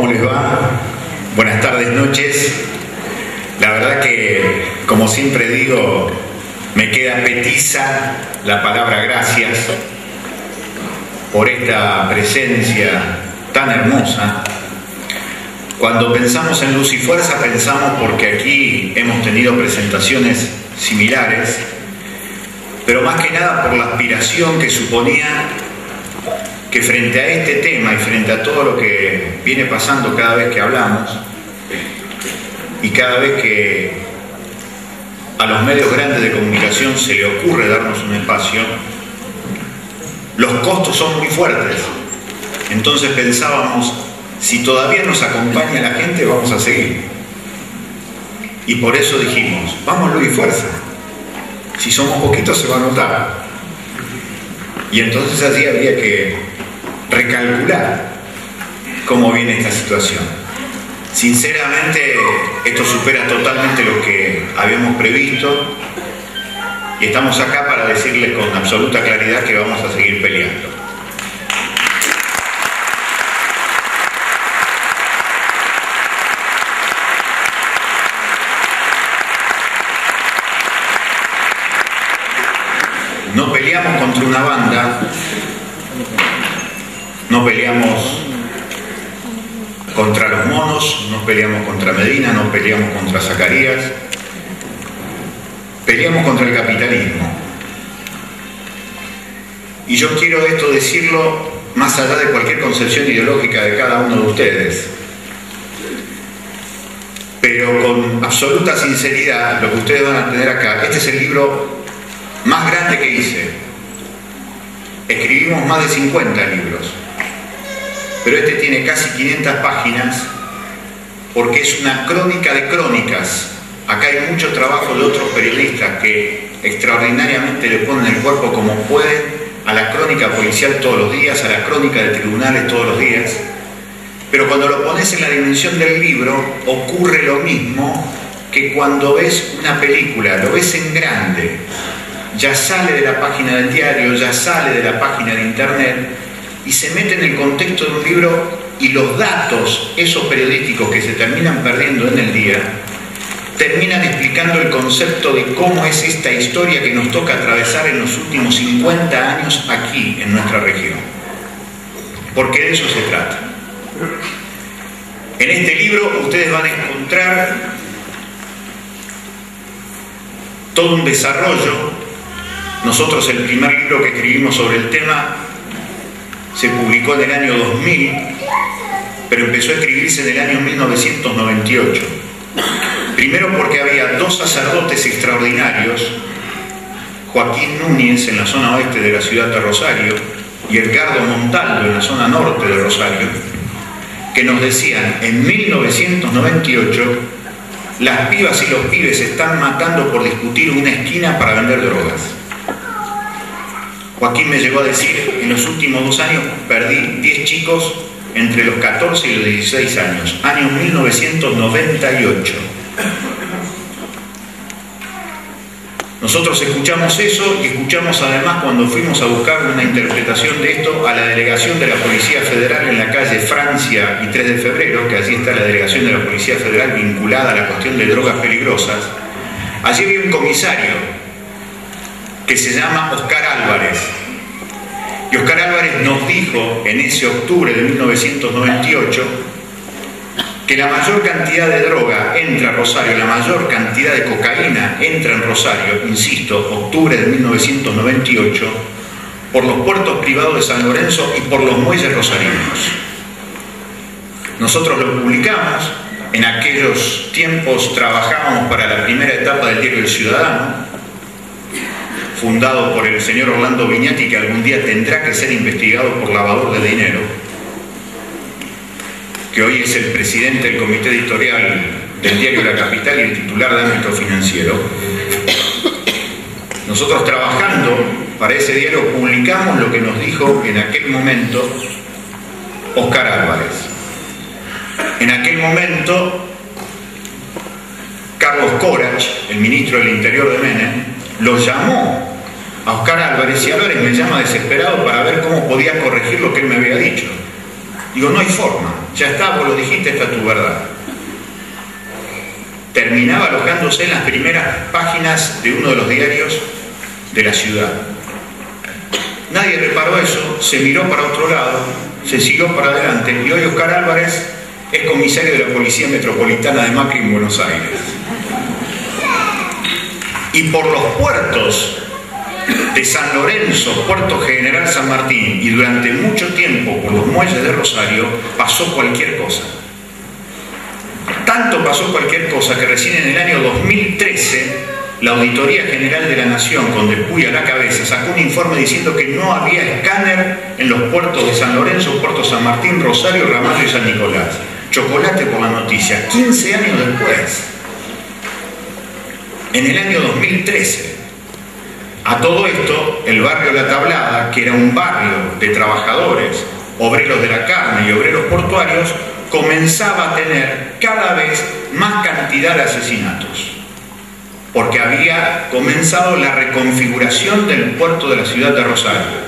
¿Cómo les va? Buenas tardes, noches. La verdad que, como siempre digo, me queda petiza la palabra gracias por esta presencia tan hermosa. Cuando pensamos en Luz y Fuerza, pensamos porque aquí hemos tenido presentaciones similares, pero más que nada por la aspiración que suponía que frente a este tema y frente a todo lo que viene pasando cada vez que hablamos y cada vez que a los medios grandes de comunicación se le ocurre darnos un espacio, los costos son muy fuertes. Entonces pensábamos, si todavía nos acompaña la gente, vamos a seguir. Y por eso dijimos, vamos Luz y Fuerza. Si somos poquitos se va a notar. Y entonces así había que recalcular cómo viene esta situación. Sinceramente, esto supera totalmente lo que habíamos previsto y estamos acá para decirles con absoluta claridad que vamos a seguir peleando. No peleamos contra una banda, no peleamos contra los monos, no peleamos contra Medina, no peleamos contra Zacarías, peleamos contra el capitalismo. Y yo quiero esto decirlo más allá de cualquier concepción ideológica de cada uno de ustedes, pero con absoluta sinceridad, lo que ustedes van a tener acá, este es el libro más grande que hice. Escribimos más de 50 libros, pero este tiene casi 500 páginas porque es una crónica de crónicas. Acá hay mucho trabajo de otros periodistas que extraordinariamente le ponen el cuerpo como pueden a la crónica policial todos los días, a la crónica de tribunales todos los días, pero cuando lo pones en la dimensión del libro ocurre lo mismo que cuando ves una película, lo ves en grande, ya sale de la página del diario, ya sale de la página de internet y se mete en el contexto de un libro, y los datos, esos periodísticos que se terminan perdiendo en el día, terminan explicando el concepto de cómo es esta historia que nos toca atravesar en los últimos 50 años aquí en nuestra región. Porque de eso se trata. En este libro ustedes van a encontrar todo un desarrollo. Nosotros el primer libro que escribimos sobre el tema se publicó en el año 2000, pero empezó a escribirse en el año 1998. Primero porque había dos sacerdotes extraordinarios, Joaquín Núñez en la zona oeste de la ciudad de Rosario y Edgardo Montaldo en la zona norte de Rosario, que nos decían en 1998 las pibas y los pibes se están matando por discutir una esquina para vender drogas. Joaquín me llegó a decir, en los últimos 2 años perdí 10 chicos entre los 14 y los 16 años, año 1998. Nosotros escuchamos eso y escuchamos además cuando fuimos a buscar una interpretación de esto a la delegación de la Policía Federal en la calle Francia y 3 de Febrero, que allí está la delegación de la Policía Federal vinculada a la cuestión de drogas peligrosas. Allí había un comisario que se llama Oscar Álvarez. Y Oscar Álvarez nos dijo en ese octubre de 1998 que la mayor cantidad de droga entra a Rosario, la mayor cantidad de cocaína entra en Rosario, insisto, octubre de 1998, por los puertos privados de San Lorenzo y por los muelles rosarinos. Nosotros lo publicamos, en aquellos tiempos trabajábamos para la primera etapa del diario El Ciudadano, fundado por el señor Orlando Viñati, que algún día tendrá que ser investigado por lavador de dinero, que hoy es el presidente del comité editorial del diario La Capital y el titular de ámbito financiero. Nosotros trabajando para ese diario publicamos lo que nos dijo en aquel momento Oscar Álvarez. En aquel momento Carlos Corach, el ministro del Interior de Menem, lo llamó a Oscar Álvarez y Álvarez me llama desesperado para ver cómo podía corregir lo que él me había dicho. Digo, no hay forma, ya está, vos lo dijiste, esta es tu verdad. Terminaba alojándose en las primeras páginas de uno de los diarios de la ciudad. Nadie reparó eso, se miró para otro lado, se siguió para adelante, y hoy Oscar Álvarez es comisario de la Policía Metropolitana de Macri en Buenos Aires. Y por los puertos de San Lorenzo, Puerto General San Martín, y durante mucho tiempo por los muelles de Rosario, pasó cualquier cosa. Tanto pasó cualquier cosa que recién en el año 2013 la Auditoría General de la Nación, con Depuy a la cabeza, sacó un informe diciendo que no había escáner en los puertos de San Lorenzo, Puerto San Martín, Rosario, Ramallo y San Nicolás. Chocolate por la noticia. 15 años después, en el año 2013, a todo esto, el barrio La Tablada, que era un barrio de trabajadores, obreros de la carne y obreros portuarios, comenzaba a tener cada vez más cantidad de asesinatos, porque había comenzado la reconfiguración del puerto de la ciudad de Rosario.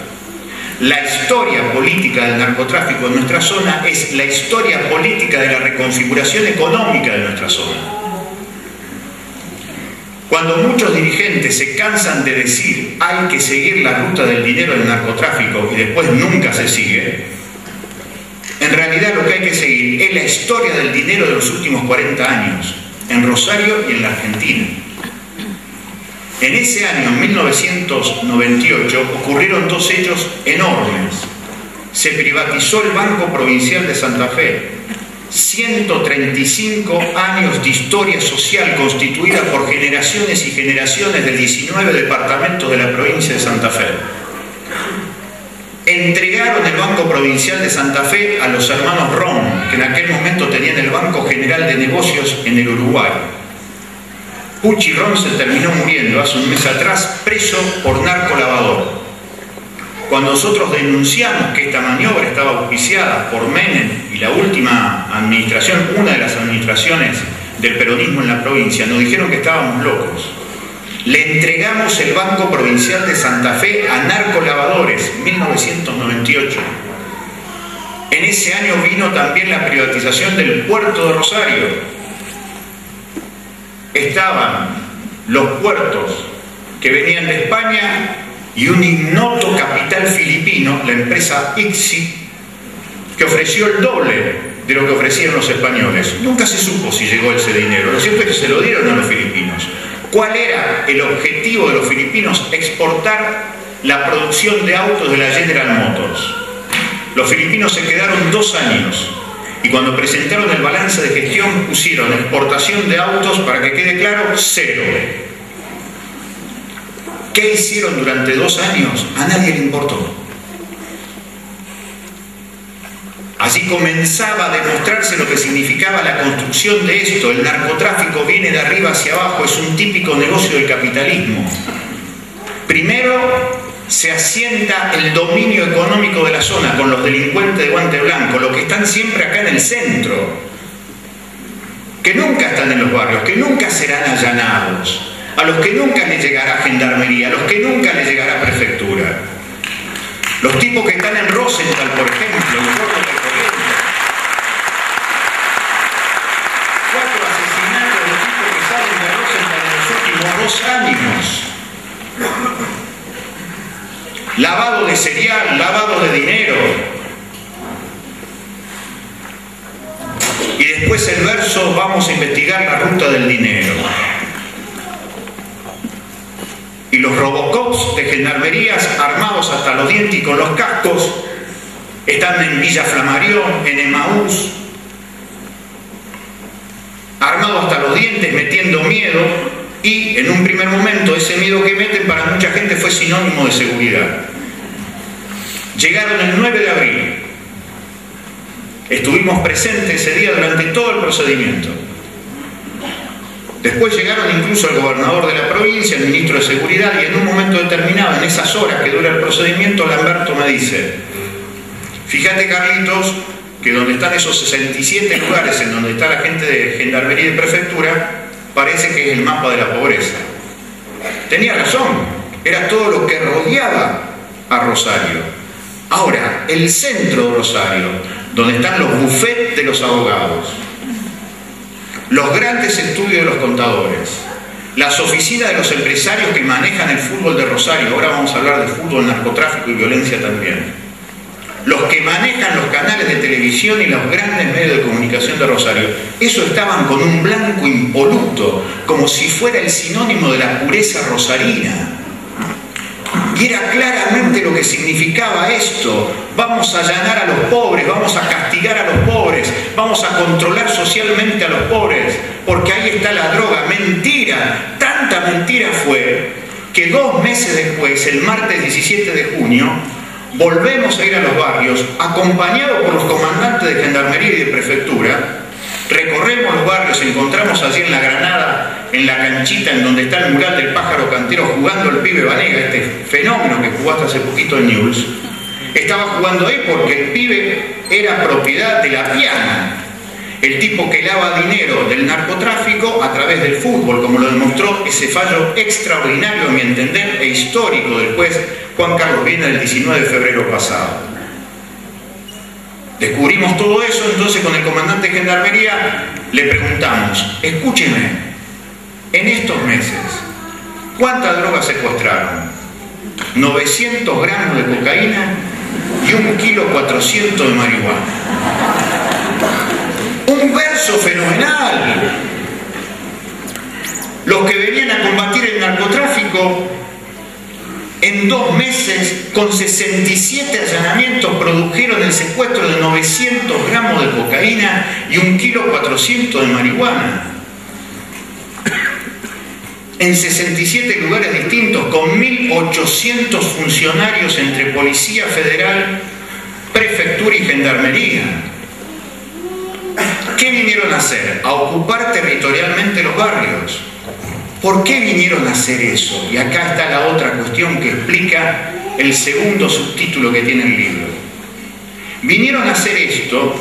La historia política del narcotráfico en nuestra zona es la historia política de la reconfiguración económica de nuestra zona. Cuando muchos dirigentes se cansan de decir hay que seguir la ruta del dinero del narcotráfico y después nunca se sigue, en realidad lo que hay que seguir es la historia del dinero de los últimos 40 años, en Rosario y en la Argentina. En ese año, en 1998, ocurrieron dos hechos enormes. Se privatizó el Banco Provincial de Santa Fe. 135 años de historia social constituida por generaciones y generaciones de 19 departamentos de la provincia de Santa Fe. Entregaron el Banco Provincial de Santa Fe a los hermanos Ron, que en aquel momento tenían el Banco General de Negocios en el Uruguay. Pucci Ron se terminó muriendo hace un mes atrás, preso por narcolavador. Cuando nosotros denunciamos que esta maniobra estaba auspiciada por Menem y la última administración, una de las administraciones del peronismo en la provincia, nos dijeron que estábamos locos. Le entregamos el Banco Provincial de Santa Fe a narcolavadores, 1998. En ese año vino también la privatización del puerto de Rosario. Estaban los puertos que venían de España y un ignoto capital filipino, la empresa ICSI, que ofreció el doble de lo que ofrecían los españoles. Nunca se supo si llegó ese dinero. Lo cierto es que se lo dieron a los filipinos. ¿Cuál era el objetivo de los filipinos? Exportar la producción de autos de la General Motors. Los filipinos se quedaron 2 años y cuando presentaron el balance de gestión pusieron exportación de autos, para que quede claro, 0. ¿Qué hicieron durante 2 años? A nadie le importó. Así comenzaba a demostrarse lo que significaba la construcción de esto. El narcotráfico viene de arriba hacia abajo, es un típico negocio del capitalismo. Primero se asienta el dominio económico de la zona con los delincuentes de guante blanco, los que están siempre acá en el centro, que nunca están en los barrios, que nunca serán allanados, a los que nunca les llegará gendarmería, a los que nunca les llegará prefectura. Los tipos que están en Rosenthal, por ejemplo, los gordos de Corrientes. 4 asesinatos de tipos que salen de Rosenthal en los últimos 2 años. Lavado de cereal, lavado de dinero. Y después el verso, vamos a investigar la ruta del dinero. Y los robocops de gendarmerías armados hasta los dientes y con los cascos están en Villa Flamarión, en Emaús, armados hasta los dientes, metiendo miedo, y en un primer momento ese miedo que meten para mucha gente fue sinónimo de seguridad. Llegaron el 9 de abril, estuvimos presentes ese día durante todo el procedimiento. Después llegaron incluso el gobernador de la provincia, el ministro de Seguridad, y en un momento determinado, en esas horas que dura el procedimiento, Lamberto me dice: fíjate, Carlitos, que donde están esos 67 lugares en donde está la gente de Gendarmería y de Prefectura, parece que es el mapa de la pobreza. Tenía razón, era todo lo que rodeaba a Rosario. Ahora, el centro de Rosario, donde están los bufetes de los abogados, los grandes estudios de los contadores, las oficinas de los empresarios que manejan el fútbol de Rosario, ahora vamos a hablar de fútbol, narcotráfico y violencia también, los que manejan los canales de televisión y los grandes medios de comunicación de Rosario, eso estaban con un blanco impoluto, como si fuera el sinónimo de la pureza rosarina. Y era claramente lo que significaba esto: vamos a allanar a los pobres, vamos a castigar a los pobres, vamos a controlar socialmente a los pobres, porque ahí está la droga. Mentira, tanta mentira fue que 2 meses después, el martes 17 de junio, volvemos a ir a los barrios, acompañados por los comandantes de Gendarmería y de Prefectura. Recorremos los barrios, encontramos allí en la Granada, en la canchita en donde está el mural del pájaro cantero, jugando el pibe Vanega, este fenómeno que jugó hasta hace poquito en News. Estaba jugando ahí porque el pibe era propiedad de la Piana, el tipo que lava dinero del narcotráfico a través del fútbol, como lo demostró ese fallo extraordinario, a mi entender, e histórico del juez Juan Carlos Viena del 19 de febrero pasado. Descubrimos todo eso, entonces con el comandante de Gendarmería le preguntamos: escúcheme, en estos meses, ¿cuánta droga secuestraron? 900 gramos de cocaína y 1,4 kg de marihuana. Un verso fenomenal. Los que venían a combatir el narcotráfico, en 2 meses, con 67 allanamientos, produjeron el secuestro de 900 gramos de cocaína y 1,4 kg de marihuana. En 67 lugares distintos, con 1.800 funcionarios entre Policía Federal, Prefectura y Gendarmería. ¿Qué vinieron a hacer? A ocupar territorialmente los barrios. ¿Por qué vinieron a hacer eso? Y acá está la otra cuestión que explica el segundo subtítulo que tiene el libro. Vinieron a hacer esto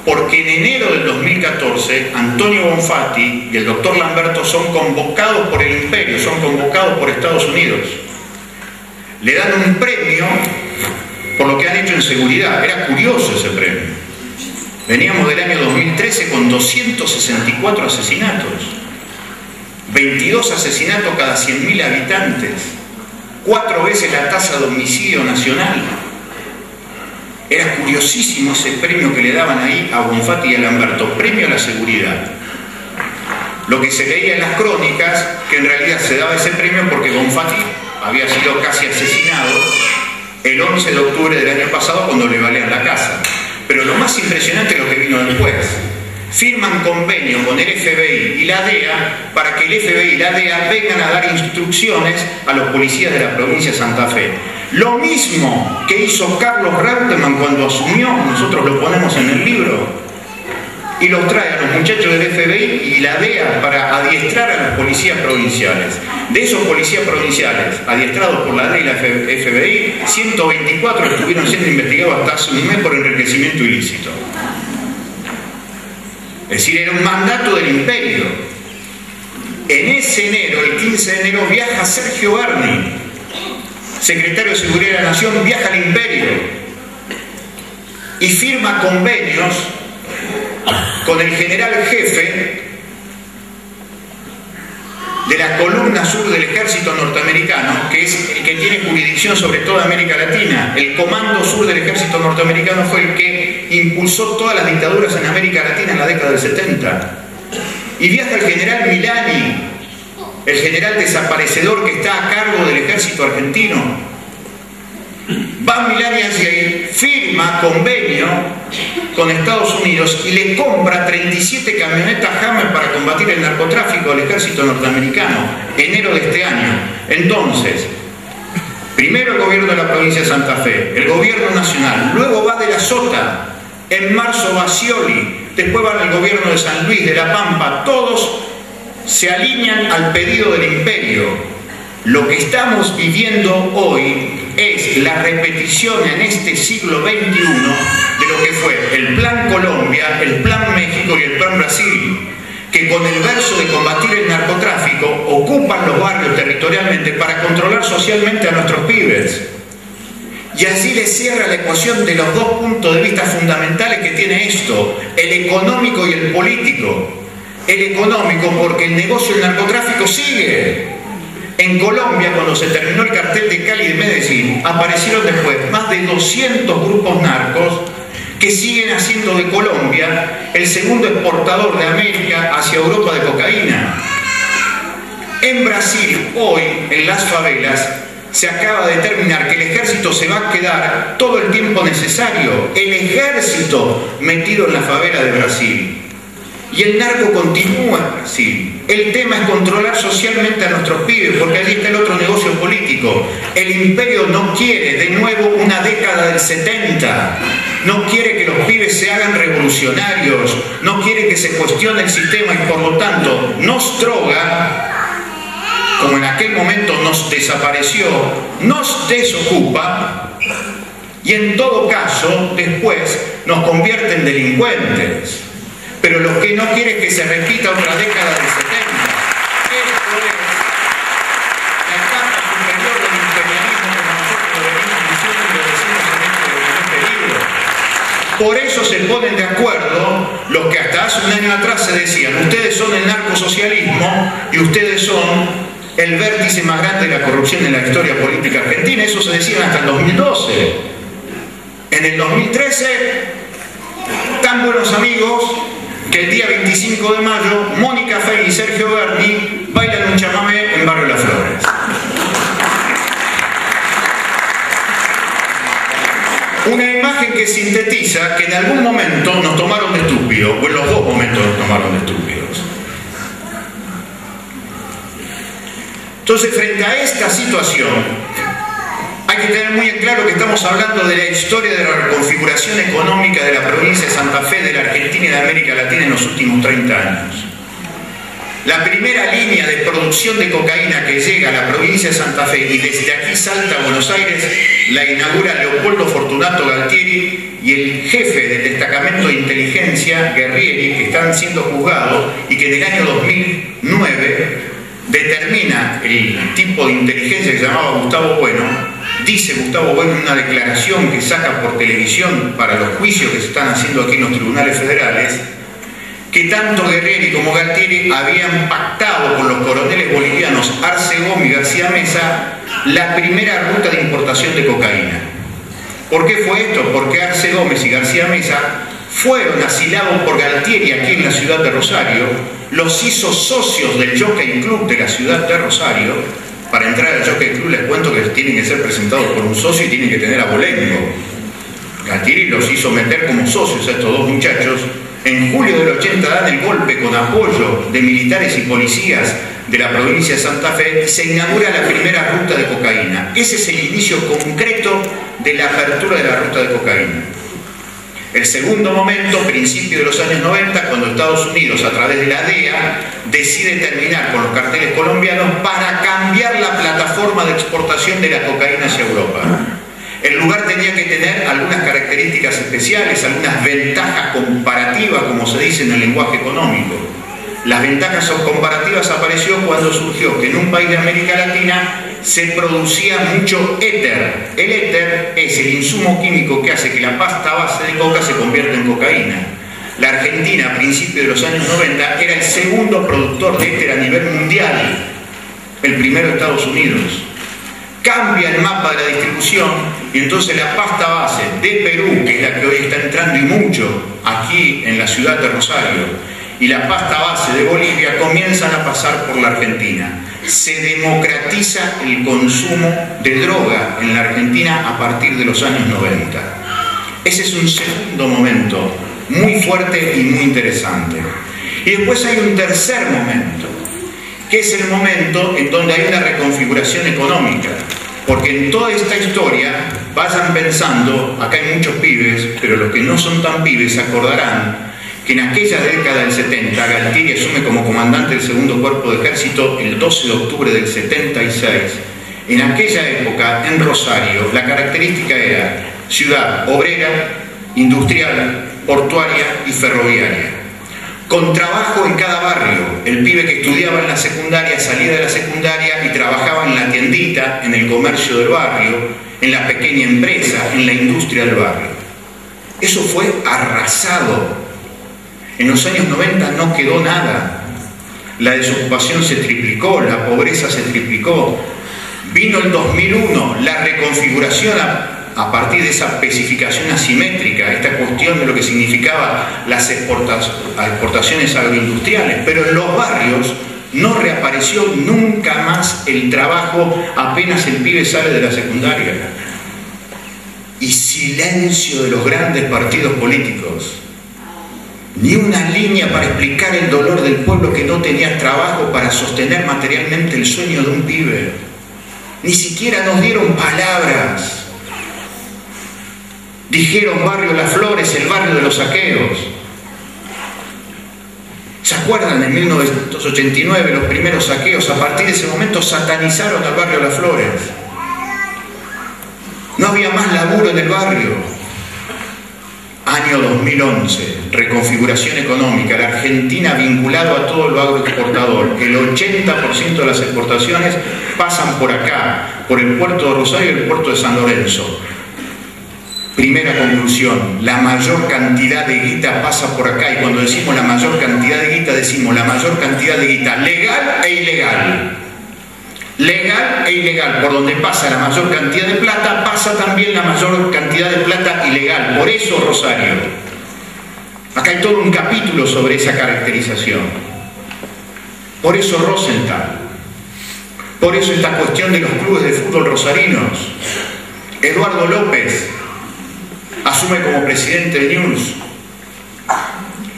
porque en enero del 2014 Antonio Bonfatti y el doctor Lamberto son convocados por el imperio, son convocados por Estados Unidos. Le dan un premio por lo que han hecho en seguridad. Era curioso ese premio. Veníamos del año 2013 con 264 asesinatos. 22 asesinatos cada 100.000 habitantes, 4 veces la tasa de homicidio nacional. Era curiosísimo ese premio que le daban ahí a Bonfatti y a Lamberto, premio a la seguridad. Lo que se leía en las crónicas, que en realidad se daba ese premio porque Bonfatti había sido casi asesinado el 11 de octubre del año pasado cuando le balean la casa. Pero lo más impresionante es lo que vino después. Firman convenio con el FBI y la DEA para que el FBI y la DEA vengan a dar instrucciones a los policías de la provincia de Santa Fe. Lo mismo que hizo Carlos Reutemann cuando asumió, nosotros lo ponemos en el libro, y los trae a los muchachos del FBI y la DEA para adiestrar a los policías provinciales. De esos policías provinciales adiestrados por la DEA y la FBI, 124 estuvieron siendo investigados hasta hace un mes por enriquecimiento ilícito. Es decir, era un mandato del imperio. En ese enero, el 15 de enero, viaja Sergio Berni, secretario de Seguridad de la Nación, viaja al imperio y firma convenios con el general jefe de la columna sur del ejército norteamericano, que es el que tiene jurisdicción sobre toda América Latina. El comando sur del ejército norteamericano fue el que impulsó todas las dictaduras en América Latina en la década del 70. Y viaja el general Milani, el general desaparecedor que está a cargo del ejército argentino. Va Milani hacia ahí, firma convenio con Estados Unidos y le compra 37 camionetas Hammer para combatir el narcotráfico al ejército norteamericano, enero de este año. Entonces, primero el gobierno de la provincia de Santa Fe, el gobierno nacional, luego va de la Sota, en marzo va Scioli, después va el gobierno de San Luis, de La Pampa, todos se alinean al pedido del imperio. Lo que estamos viviendo hoy es la repetición en este siglo XXI de lo que fue el Plan Colombia, el Plan México y el Plan Brasil, que con el verso de combatir el narcotráfico ocupan los barrios territorialmente para controlar socialmente a nuestros pibes. Y allí le cierra la ecuación de los dos puntos de vista fundamentales que tiene esto, el económico y el político. El económico porque el negocio del narcotráfico sigue. En Colombia, cuando se terminó el cartel de Cali y de Medellín, aparecieron después más de 200 grupos narcos que siguen haciendo de Colombia el segundo exportador de América hacia Europa de cocaína. En Brasil, hoy, en las favelas, se acaba de determinar que el ejército se va a quedar todo el tiempo necesario. El ejército metido en la favela de Brasil. Y el narco continúa en Brasil. El tema es controlar socialmente a nuestros pibes, porque allí está el otro negocio político. El imperio no quiere de nuevo una década del 70. No quiere que los pibes se hagan revolucionarios. No quiere que se cuestione el sistema y por lo tanto nos droga, como en aquel momento nos desapareció, nos desocupa y en todo caso después nos convierte en delincuentes. Pero lo que no quiere es que se repita otra década del 70. Esto es la etapa superior del imperialismo que nosotros lo venimos diciendo y lo decimos en este libro. Por eso se ponen de acuerdo los que hasta hace un año atrás se decían: ustedes son el narcosocialismo y ustedes son el vértice más grande de la corrupción en la historia política argentina. Eso se decía hasta el 2012. En el 2013, tan buenos amigos que el día 25 de mayo, Mónica Fey y Sergio Berni bailan un chamamé en Barrio Las Flores. Una imagen que sintetiza que en algún momento nos tomaron de estúpidos, o en los dos momentos nos tomaron de estúpidos. Entonces, frente a esta situación, hay que tener muy en claro que estamos hablando de la historia de la reconfiguración económica de la provincia de Santa Fe, de la Argentina y de América Latina en los últimos 30 años. La primera línea de producción de cocaína que llega a la provincia de Santa Fe y desde aquí salta a Buenos Aires la inaugura Leopoldo Fortunato Galtieri y el jefe del destacamento de inteligencia, Guerrieri, que están siendo juzgados y que en el año 2009 determina el tipo de inteligencia que se llamaba Gustavo Bueno. Dice Gustavo Bueno en una declaración que saca por televisión para los juicios que se están haciendo aquí en los tribunales federales, que tanto Guerrieri como Galtieri habían pactado con los coroneles bolivianos Arce Gómez y García Mesa la primera ruta de importación de cocaína. ¿Por qué fue esto? Porque Arce Gómez y García Mesa fueron asilados por Galtieri aquí en la ciudad de Rosario, los hizo socios del Jockey Club de la ciudad de Rosario. Para entrar al Jockey Club les cuento que tienen que ser presentados por un socio y tienen que tener abolengo. Galtieri los hizo meter como socios a estos dos muchachos. En julio del 80 dan el golpe con apoyo de militares y policías de la provincia de Santa Fe y se inaugura la primera ruta de cocaína. Ese es el inicio concreto de la apertura de la ruta de cocaína. El segundo momento, principio de los años 90, cuando Estados Unidos, a través de la DEA, decide terminar con los carteles colombianos para cambiar la plataforma de exportación de la cocaína hacia Europa. El lugar tenía que tener algunas características especiales, algunas ventajas comparativas, como se dice en el lenguaje económico. Las ventajas comparativas apareció cuando surgió que en un país de América Latina se producía mucho éter. El éter es el insumo químico que hace que la pasta base de coca se convierta en cocaína. La Argentina, a principios de los años 90, era el segundo productor de éter a nivel mundial. El primero Estados Unidos. Cambia el mapa de la distribución y entonces la pasta base de Perú, que es la que hoy está entrando y mucho aquí en la ciudad de Rosario, y la pasta base de Bolivia comienzan a pasar por la Argentina. Se democratiza el consumo de droga en la Argentina a partir de los años 90. Ese es un segundo momento muy fuerte y muy interesante. Y después hay un tercer momento, que es el momento en donde hay una reconfiguración económica. Porque en toda esta historia, vayan pensando, acá hay muchos pibes, pero los que no son tan pibes se acordarán que en aquella década del 70, Galtieri asume como comandante del segundo cuerpo de ejército el 12 de octubre del 76. En aquella época, en Rosario, la característica era ciudad obrera, industrial, portuaria y ferroviaria. Con trabajo en cada barrio. El pibe que estudiaba en la secundaria salía de la secundaria y trabajaba en la tiendita, en el comercio del barrio, en la pequeña empresa, en la industria del barrio. Eso fue arrasado. En los años 90 no quedó nada. La desocupación se triplicó, la pobreza se triplicó. Vino el 2001, la reconfiguración a partir de esa especificación asimétrica, esta cuestión de lo que significaba las exportaciones agroindustriales, pero en los barrios no reapareció nunca más el trabajo apenas el pibe sale de la secundaria. Y silencio de los grandes partidos políticos. Ni una línea para explicar el dolor del pueblo que no tenía trabajo para sostener materialmente el sueño de un pibe. Ni siquiera nos dieron palabras. Dijeron barrio Las Flores, el barrio de los saqueos. ¿Se acuerdan? En 1989 los primeros saqueos, a partir de ese momento satanizaron al barrio Las Flores. No había más laburo en el barrio. Año 2011, reconfiguración económica, la Argentina vinculado a todo lo agroexportador. El 80% de las exportaciones pasan por acá, por el puerto de Rosario y el puerto de San Lorenzo. Primera conclusión, la mayor cantidad de guita pasa por acá, y cuando decimos la mayor cantidad de guita, decimos la mayor cantidad de guita legal e ilegal. Legal e ilegal, por donde pasa la mayor cantidad de plata, pasa también la mayor cantidad de plata ilegal. Por eso Rosario. Acá hay todo un capítulo sobre esa caracterización. Por eso Rosenthal. Por eso esta cuestión de los clubes de fútbol rosarinos. Eduardo López asume como presidente de News.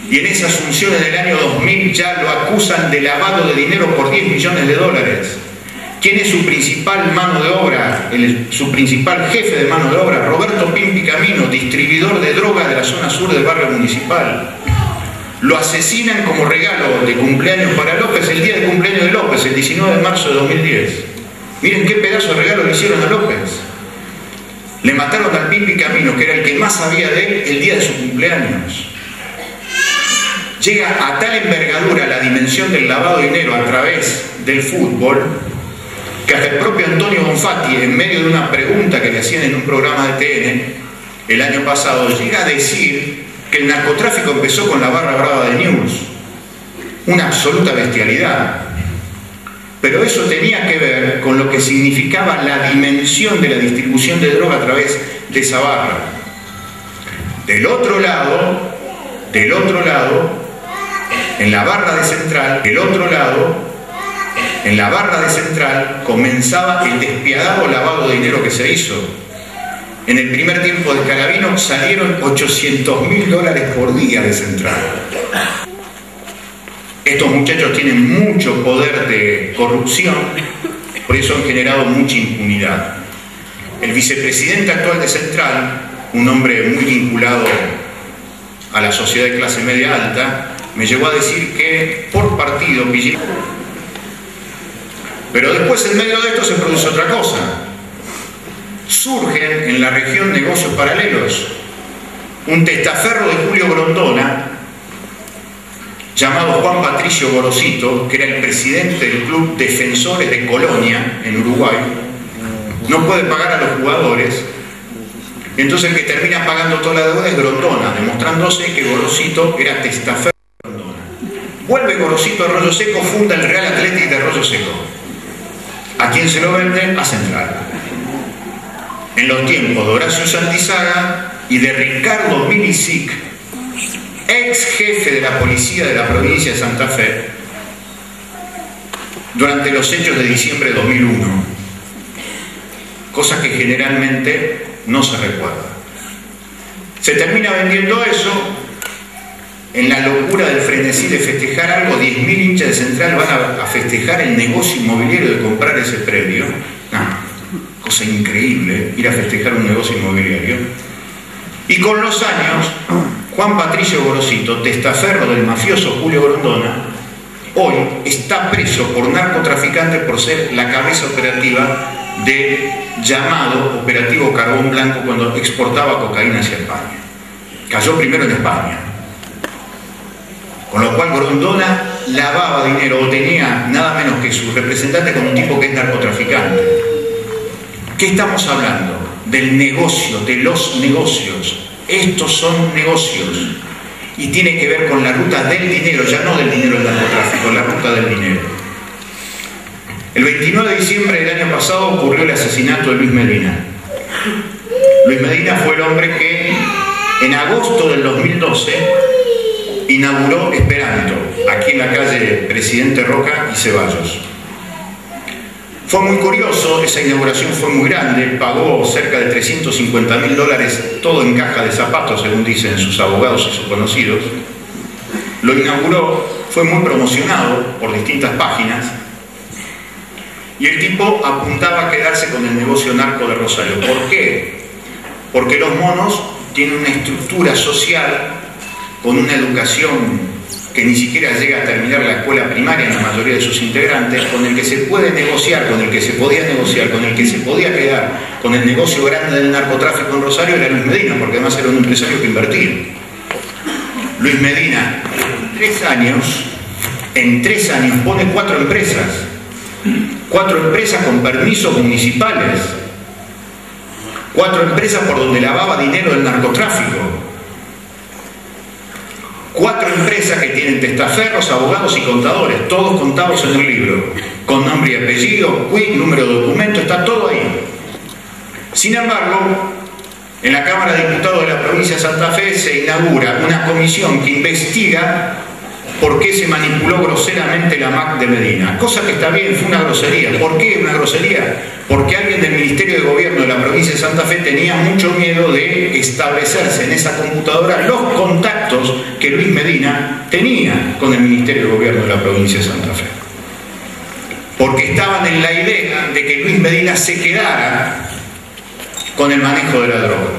Y en esas funciones del año 2000 ya lo acusan de lavado de dinero por 10 millones de dólares. ¿Quién es su principal mano de obra? Su principal jefe de mano de obra, Roberto Pimpi Camino, distribuidor de droga de la zona sur del barrio municipal. Lo asesinan como regalo de cumpleaños para López, el día de cumpleaños de López, el 19 de marzo de 2010. Miren qué pedazo de regalo le hicieron a López. Le mataron al Pimpi Camino, que era el que más sabía de él, el día de su cumpleaños. Llega a tal envergadura la dimensión del lavado de dinero a través del fútbol, que hasta el propio Antonio Bonfatti, en medio de una pregunta que le hacían en un programa de TN el año pasado, llega a decir que el narcotráfico empezó con la barra brava de News. Una absoluta bestialidad. Pero eso tenía que ver con lo que significaba la dimensión de la distribución de droga a través de esa barra. Del otro lado, en la barra de Central, en la barra de Central comenzaba el despiadado lavado de dinero que se hizo. En el primer tiempo de Scalabino salieron $800.000 por día de Central. Estos muchachos tienen mucho poder de corrupción, por eso han generado mucha impunidad. El vicepresidente actual de Central, un hombre muy vinculado a la sociedad de clase media alta, me llegó a decir que por partido... Pero después, en medio de esto, se produce otra cosa. Surgen en la región negocios paralelos. Un testaferro de Julio Grondona, llamado Juan Patricio Gorosito, que era el presidente del Club Defensores de Colonia, en Uruguay, no puede pagar a los jugadores. Entonces el que termina pagando toda la deuda es Grondona, demostrándose que Gorosito era testaferro de Grondona. Vuelve Gorosito a Arroyo Seco, funda el Real Athletic de Arroyo Seco. ¿A quién se lo vende? A Central. En los tiempos de Horacio Santizaga y de Ricardo Milicic, ex jefe de la policía de la provincia de Santa Fe, durante los hechos de diciembre de 2001, cosa que generalmente no se recuerda. Se termina vendiendo eso. En la locura del frenesí de festejar algo, 10.000 hinchas de Central van a festejar el negocio inmobiliario de comprar ese predio. Cosa increíble, ir a festejar un negocio inmobiliario. Y con los años, Juan Patricio Gorosito, testaferro del mafioso Julio Grondona, hoy está preso por narcotraficante por ser la cabeza operativa de llamado Operativo Carbón Blanco cuando exportaba cocaína hacia España. Cayó primero en España. Con lo cual Grondona lavaba dinero, o tenía nada menos que su representante con un tipo que es narcotraficante. ¿Qué estamos hablando? del negocio, de los negocios. Estos son negocios y tiene que ver con la ruta del dinero, ya no del dinero del narcotráfico, la ruta del dinero. El 29 de diciembre del año pasado ocurrió el asesinato de Luis Medina. Luis Medina fue el hombre que en agosto del 2012 inauguró Esperanto, aquí en la calle Presidente Roca y Ceballos. Fue muy curioso, esa inauguración fue muy grande, pagó cerca de $350.000, todo en caja de zapatos, según dicen sus abogados y sus conocidos. Lo inauguró, fue muy promocionado por distintas páginas, y el tipo apuntaba a quedarse con el negocio narco de Rosario. ¿Por qué? Porque los monos tienen una estructura social con una educación que ni siquiera llega a terminar la escuela primaria en la mayoría de sus integrantes, con el que se puede negociar, con el que se podía negociar, con el que se podía quedar con el negocio grande del narcotráfico en Rosario era Luis Medina, porque además era un empresario que invertía. Luis Medina, en 3 años pone 4 empresas. 4 empresas con permisos municipales. 4 empresas por donde lavaba dinero del narcotráfico. 4 empresas que tienen testaferros, abogados y contadores, todos contados en el libro, con nombre y apellido, quit, número de documento, está todo ahí. Sin embargo, en la Cámara de Diputados de la provincia de Santa Fe se inaugura una comisión que investiga por qué se manipuló groseramente la MAC de Medina. Cosa que está bien, fue una grosería. ¿Por qué una grosería? Porque alguien del Ministerio de Gobierno de la provincia de Santa Fe tenía mucho miedo de establecerse en esa computadora los contactos que Luis Medina tenía con el Ministerio de Gobierno de la provincia de Santa Fe. Porque estaban en la idea de que Luis Medina se quedara con el manejo de la droga.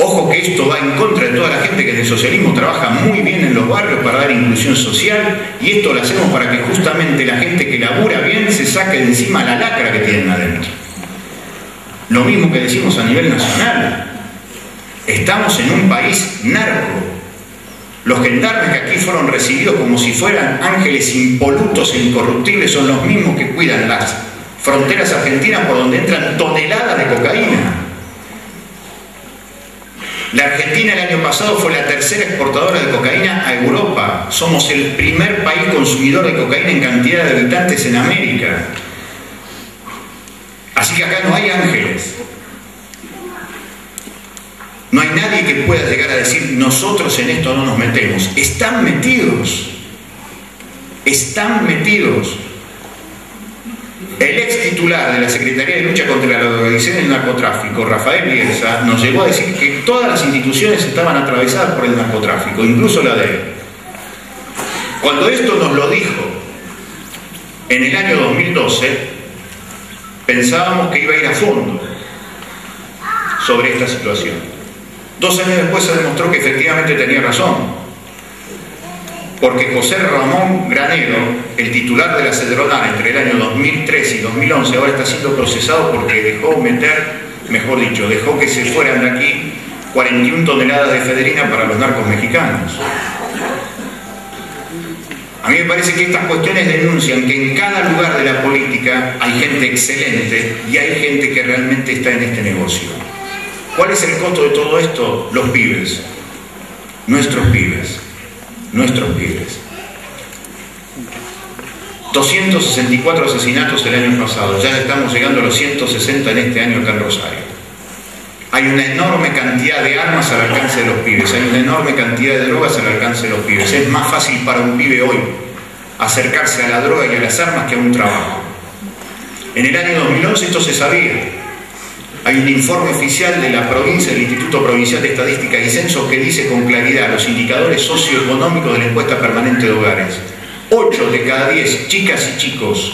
Ojo que esto va en contra de toda la gente que en el socialismo trabaja muy bien en los barrios para dar inclusión social, y esto lo hacemos para que justamente la gente que labura bien se saque de encima la lacra que tienen adentro. Lo mismo que decimos a nivel nacional. Estamos en un país narco. Los gendarmes que aquí fueron recibidos como si fueran ángeles impolutos e incorruptibles son los mismos que cuidan las fronteras argentinas por donde entran toneladas de cocaína. La Argentina el año pasado fue la tercera exportadora de cocaína a Europa. Somos el primer país consumidor de cocaína en cantidad de habitantes en América. Así que acá no hay ángeles. No hay nadie que pueda llegar a decir nosotros en esto no nos metemos. Están metidos. Están metidos. El ex titular de la Secretaría de Lucha contra la Drogadicción y el Narcotráfico, Rafael Bielsa, nos llegó a decir que todas las instituciones estaban atravesadas por el narcotráfico, incluso la de él. Cuando esto nos lo dijo en el año 2012, pensábamos que iba a ir a fondo sobre esta situación. 2 años después se demostró que efectivamente tenía razón. Porque José Ramón Granero, el titular de la Cedronal entre el año 2003 y 2011, ahora está siendo procesado porque dejó que se fueran de aquí 41 toneladas de efedrina para los narcos mexicanos. A mí me parece que estas cuestiones denuncian que en cada lugar de la política hay gente excelente y hay gente que realmente está en este negocio. ¿Cuál es el costo de todo esto? Los pibes. Nuestros pibes. Nuestros pibes. 264 asesinatos el año pasado, ya estamos llegando a los 160 en este año acá en Rosario. Hay una enorme cantidad de armas al alcance de los pibes, hay una enorme cantidad de drogas al alcance de los pibes. Es más fácil para un pibe hoy acercarse a la droga y a las armas que a un trabajo. En el año 2011 esto se sabía. Hay un informe oficial de la provincia, del Instituto Provincial de Estadística y Censos, que dice con claridad los indicadores socioeconómicos de la encuesta permanente de hogares. 8 de cada 10 chicas y chicos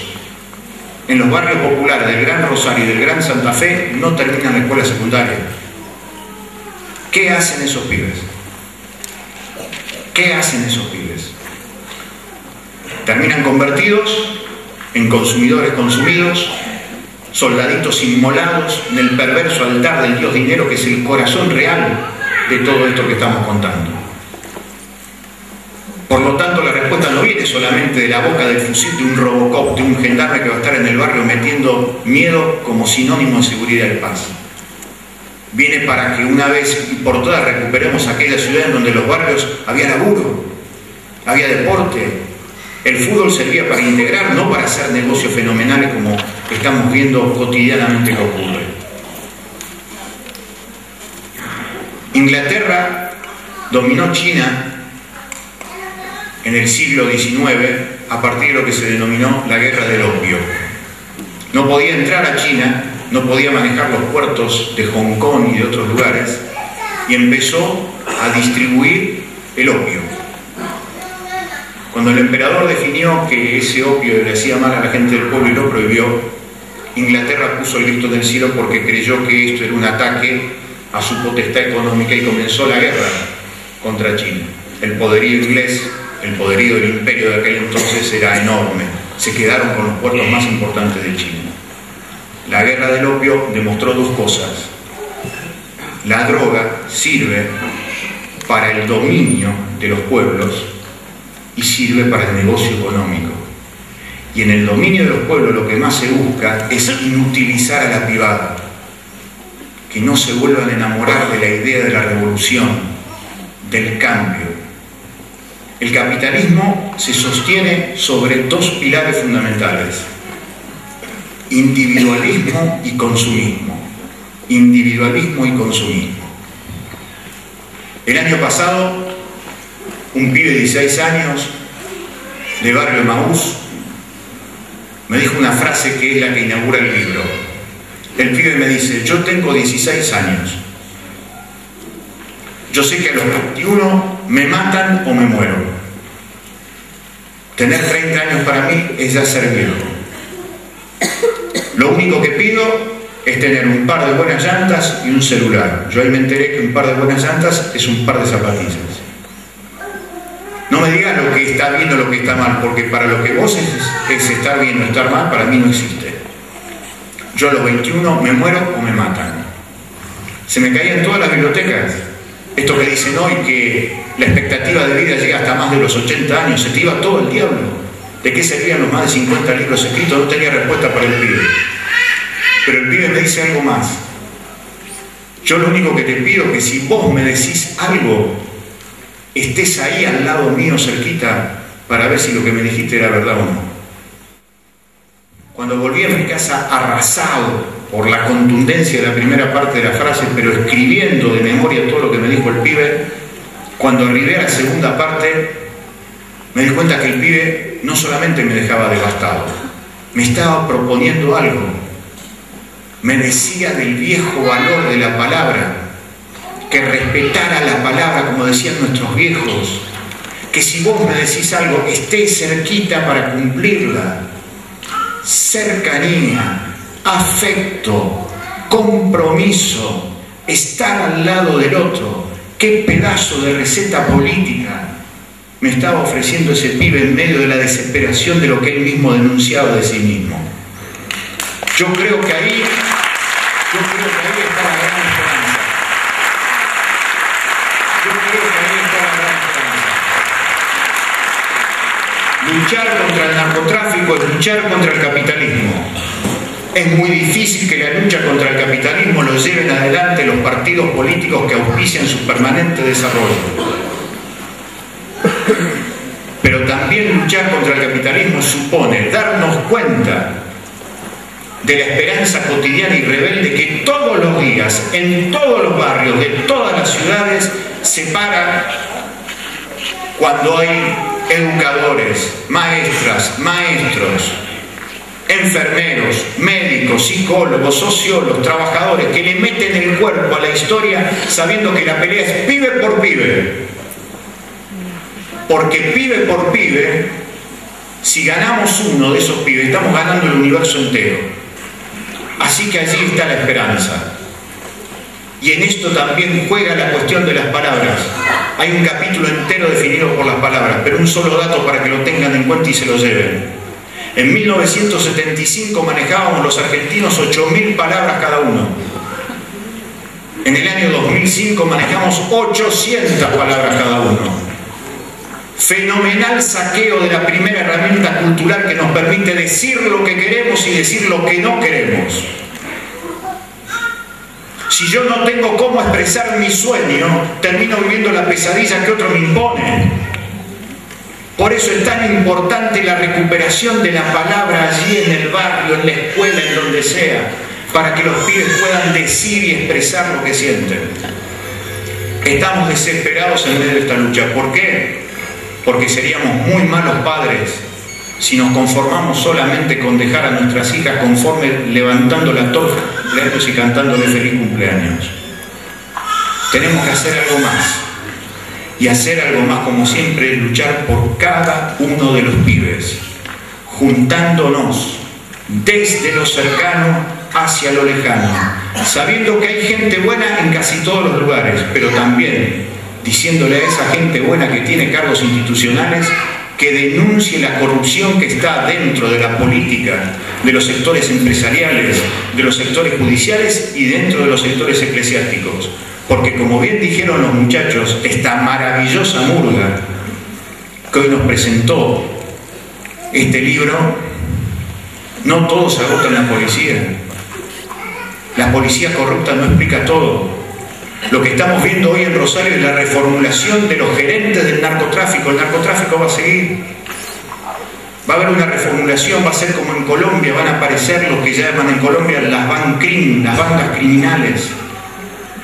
en los barrios populares del Gran Rosario y del Gran Santa Fe no terminan la escuela secundaria. ¿Qué hacen esos pibes? ¿Qué hacen esos pibes? Terminan convertidos en consumidores consumidos, soldaditos inmolados en el perverso altar del dios dinero, que es el corazón real de todo esto que estamos contando. Por lo tanto, la respuesta no viene solamente de la boca del fusil de un Robocop, de un gendarme que va a estar en el barrio metiendo miedo como sinónimo de seguridad y paz. Viene para que una vez y por todas recuperemos aquella ciudad en donde los barrios había laburo, había deporte. El fútbol servía para integrar, no para hacer negocios fenomenales como estamos viendo cotidianamente que ocurre. Inglaterra dominó China en el siglo XIX a partir de lo que se denominó la Guerra del Opio. No podía entrar a China, no podía manejar los puertos de Hong Kong y de otros lugares, y empezó a distribuir el opio. Cuando el emperador definió que ese opio le hacía mal a la gente del pueblo y lo prohibió, Inglaterra puso el grito del cielo porque creyó que esto era un ataque a su potestad económica y comenzó la guerra contra China. El poderío inglés, el poderío del imperio de aquel entonces era enorme. Se quedaron con los puertos más importantes de China. La guerra del opio demostró dos cosas. La droga sirve para el dominio de los pueblos y sirve para el negocio económico. Y en el dominio de los pueblos lo que más se busca es inutilizar a la privada, que no se vuelvan a enamorar de la idea de la revolución, del cambio. El capitalismo se sostiene sobre dos pilares fundamentales: individualismo y consumismo. Individualismo y consumismo. El año pasado, un pibe de 16 años de barrio Emaús me dijo una frase que es la que inaugura el libro. El pibe me dice: yo tengo 16 años. Yo sé que a los 21 me matan o me muero. Tener 30 años para mí es ya ser viejo. Lo único que pido es tener un par de buenas llantas y un celular. Yo ahí me enteré que un par de buenas llantas es un par de zapatillas. No me digas lo que está bien o lo que está mal, porque para lo que vos es estar bien o estar mal, para mí no existe. Yo a los 21 me muero o me matan. Se me caían todas las bibliotecas. Esto que dicen hoy que la expectativa de vida llega hasta más de los 80 años, se te iba todo el diablo. ¿De qué servían los más de 50 libros escritos? No tenía respuesta para el pibe. Pero el pibe me dice algo más. Yo lo único que te pido es que si vos me decís algo, estés ahí al lado mío, cerquita, para ver si lo que me dijiste era verdad o no. Cuando volví a mi casa arrasado por la contundencia de la primera parte de la frase, pero escribiendo de memoria todo lo que me dijo el pibe, cuando arribé a la segunda parte, me di cuenta que el pibe no solamente me dejaba devastado, me estaba proponiendo algo. Me decía del viejo valor de la palabra, que respetara la palabra como decían nuestros viejos, que si vos me decís algo, esté cerquita para cumplirla. Cercanía, afecto, compromiso, estar al lado del otro. Qué pedazo de receta política me estaba ofreciendo ese pibe en medio de la desesperación de lo que él mismo denunciaba de sí mismo. Yo creo que ahí está la gran esperanza. Luchar contra el narcotráfico es luchar contra el capitalismo. Es muy difícil que la lucha contra el capitalismo lo lleven adelante los partidos políticos que auspician su permanente desarrollo. Pero también luchar contra el capitalismo supone darnos cuenta de la esperanza cotidiana y rebelde que todos los días, en todos los barrios de todas las ciudades, se para cuando hay educadores, maestras, maestros, enfermeros, médicos, psicólogos, sociólogos, trabajadores que le meten el cuerpo a la historia sabiendo que la pelea es pibe por pibe. Porque pibe por pibe, si ganamos uno de esos pibes, estamos ganando el universo entero. Así que allí está la esperanza. Y en esto también juega la cuestión de las palabras. Hay un capítulo entero definido por las palabras, pero un solo dato para que lo tengan en cuenta y se lo lleven. En 1975 manejábamos los argentinos 8.000 palabras cada uno. En el año 2005 manejamos 800 palabras cada uno. fenomenal saqueo de la primera herramienta cultural que nos permite decir lo que queremos y decir lo que no queremos. Si yo no tengo cómo expresar mi sueño, termino viviendo la pesadilla que otro me impone. Por eso es tan importante la recuperación de la palabra allí en el barrio, en la escuela, en donde sea, para que los pibes puedan decir y expresar lo que sienten. Estamos desesperados en medio de esta lucha. ¿Por qué? Porque seríamos muy malos padres si nos conformamos solamente con dejar a nuestras hijas conforme levantando la torta y cantándole feliz cumpleaños. Tenemos que hacer algo más. Y hacer algo más, como siempre, es luchar por cada uno de los pibes, juntándonos desde lo cercano hacia lo lejano, sabiendo que hay gente buena en casi todos los lugares, pero también diciéndole a esa gente buena que tiene cargos institucionales que denuncie la corrupción que está dentro de la política, de los sectores empresariales, de los sectores judiciales y dentro de los sectores eclesiásticos. Porque, como bien dijeron los muchachos, esta maravillosa murga que hoy nos presentó este libro, no todo se agota en la policía. La policía corrupta no explica todo. Lo que estamos viendo hoy en Rosario es la reformulación de los gerentes del narcotráfico. El narcotráfico va a seguir. Va a haber una reformulación, va a ser como en Colombia, van a aparecer lo que llaman en Colombia las bandas criminales,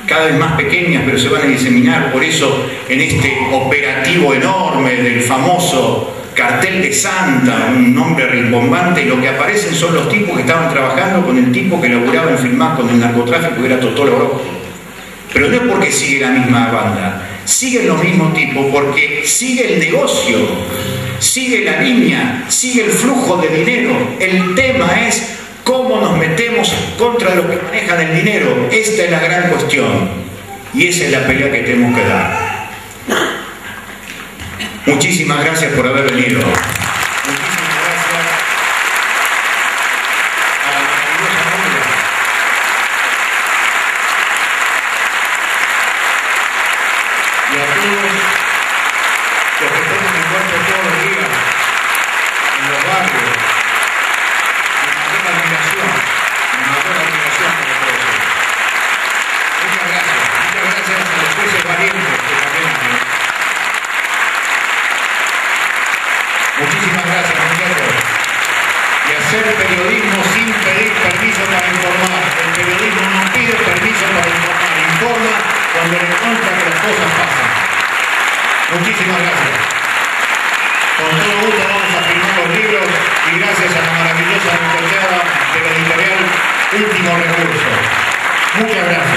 cada vez más pequeñas, pero se van a diseminar. Por eso, en este operativo enorme del famoso Cartel de Santa, un nombre rimbombante, lo que aparecen son los tipos que estaban trabajando con el tipo que laburaba en Filmar con el narcotráfico, que era Totolo Orozco. Pero no es porque sigue la misma banda, siguen los mismos tipos, porque sigue el negocio, sigue la línea, sigue el flujo de dinero. El tema es cómo nos metemos contra los que manejan el dinero. Esta es la gran cuestión y esa es la pelea que tenemos que dar. Muchísimas gracias por haber venido. Muchísimas gracias a la maravillosa familia. Y a todos los que ponen el cuerpo todos los días en los barrios. Muchísimas gracias, muchachos. Y hacer periodismo sin pedir permiso para informar. El periodismo no pide permiso para informar, informa cuando le cuenta que las cosas pasan. Muchísimas gracias. Con todo gusto vamos a firmar los libros y gracias a la maravillosa muchachada de la editorial Último Recurso. Muchas gracias.